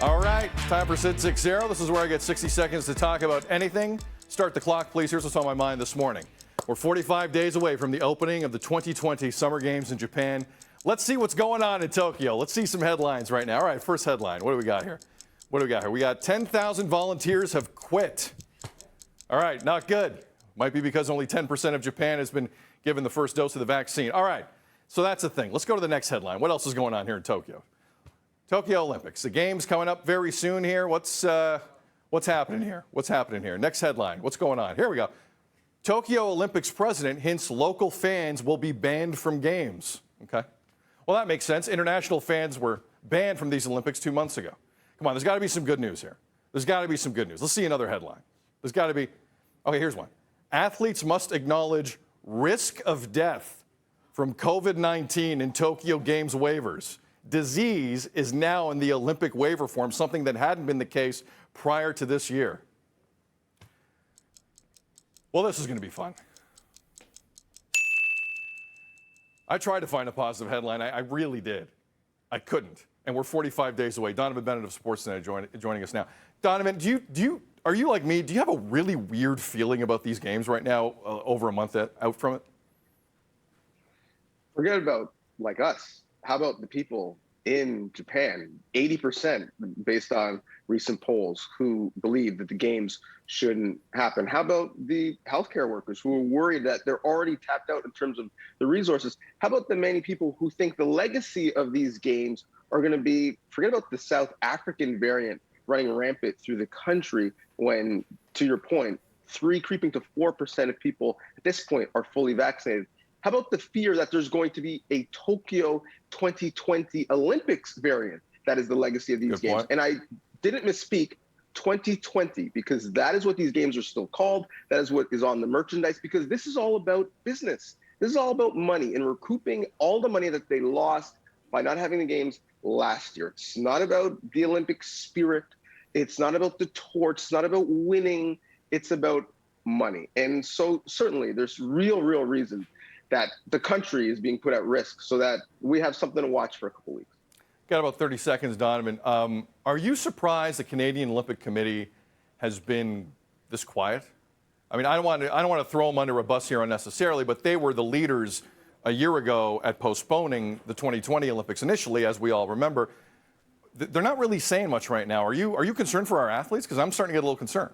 All right, time for Sid 6-0. This is where I get 60 seconds to talk about anything. Start the clock, please. Here's what's on my mind this morning. We're 45 days away from the opening of the 2020 Summer Games in Japan. Let's see what's going on in Tokyo. Let's see some headlines right now. All right, first headline. What do we got here? We got 10,000 volunteers have quit. All right, not good. Might be because only 10% of Japan has been given the first dose of the vaccine. All right, so that's the thing. Let's go to the next headline. What else is going on here in Tokyo? Tokyo Olympics. The games coming up very soon here. What's happening here? What's happening here? Next headline. What's going on? Here we go. Tokyo Olympics president hints local fans will be banned from games. Okay. Well, that makes sense. International fans were banned from these Olympics 2 months ago. Come on, there's got to be some good news here. There's got to be some good news. Let's see another headline. There's got to be. Okay, here's one. Athletes must acknowledge risk of death from COVID-19 in Tokyo Games waivers. Disease is now in the Olympic waiver form, something that hadn't been the case prior to this year. Well, this is going to be fun. I tried to find a positive headline. I really did. I couldn't. And we're 45 days away. Donnovan Bennett of Sportsnet joining us now. Donnovan, are you like me? Do you have a really weird feeling about these games right now, over a month out from it? Forget about like us. How about the people in Japan? 80%, based on recent polls, who believe that the games shouldn't happen. How about the healthcare workers who are worried that they're already tapped out in terms of the resources? How about the many people who think the legacy of these games are going to be, forget about the South African variant running rampant through the country when, to your point, 3 creeping to 4% of people at this point are fully vaccinated. How about the fear that there's going to be a Tokyo 2020 Olympics variant that is the legacy of these games? Point. And I didn't misspeak, 2020, because that is what these games are still called. That is what is on the merchandise, because this is all about business. This is all about money and recouping all the money that they lost by not having the games last year. It's not about the Olympic spirit. It's not about the torch. It's not about winning. It's about money. And so certainly there's real reason that the country is being put at risk so that we have something to watch for a couple weeks. Got about 30 seconds, Donnovan. Are you surprised the Canadian Olympic Committee has been this quiet? I mean, I don't want to throw them under a bus here unnecessarily, but they were the leaders a year ago at postponing the 2020 Olympics initially, as we all remember. They're not really saying much right now. Are you concerned for our athletes? Because I'm starting to get a little concerned.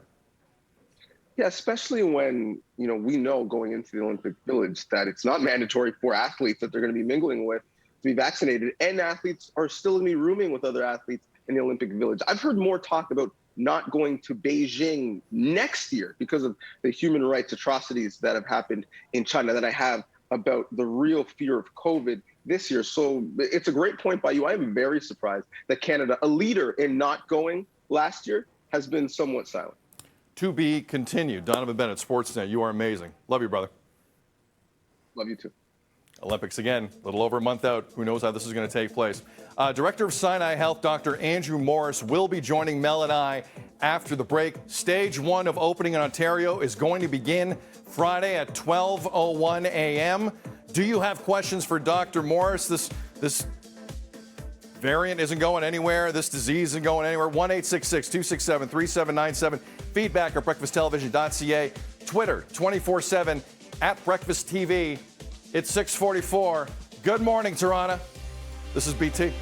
Yeah, especially when, we know going into the Olympic Village that it's not mandatory for athletes that they're going to be mingling with to be vaccinated, and athletes are still going to be rooming with other athletes in the Olympic Village. I've heard more talk about not going to Beijing next year because of the human rights atrocities that have happened in China than I have about the real fear of COVID this year. So it's a great point by you. I am very surprised that Canada, a leader in not going last year, has been somewhat silent. To be continued. Donnovan Bennett, Sportsnet. You are amazing. Love you, brother. Love you too. Olympics again, a little over a month out. Who knows how this is going to take place. Director of Sinai Health, Dr. Andrew Morris, will be joining Mel and I after the break. Stage 1 of opening in Ontario is going to begin Friday at 12:01 a.m. Do you have questions for Dr. Morris? This variant isn't going anywhere. This disease isn't going anywhere. 1-866-267-3797. Feedback at breakfasttelevision.ca. Twitter 24/7 at Breakfast TV. It's 6:44. Good morning, Toronto. This is BT.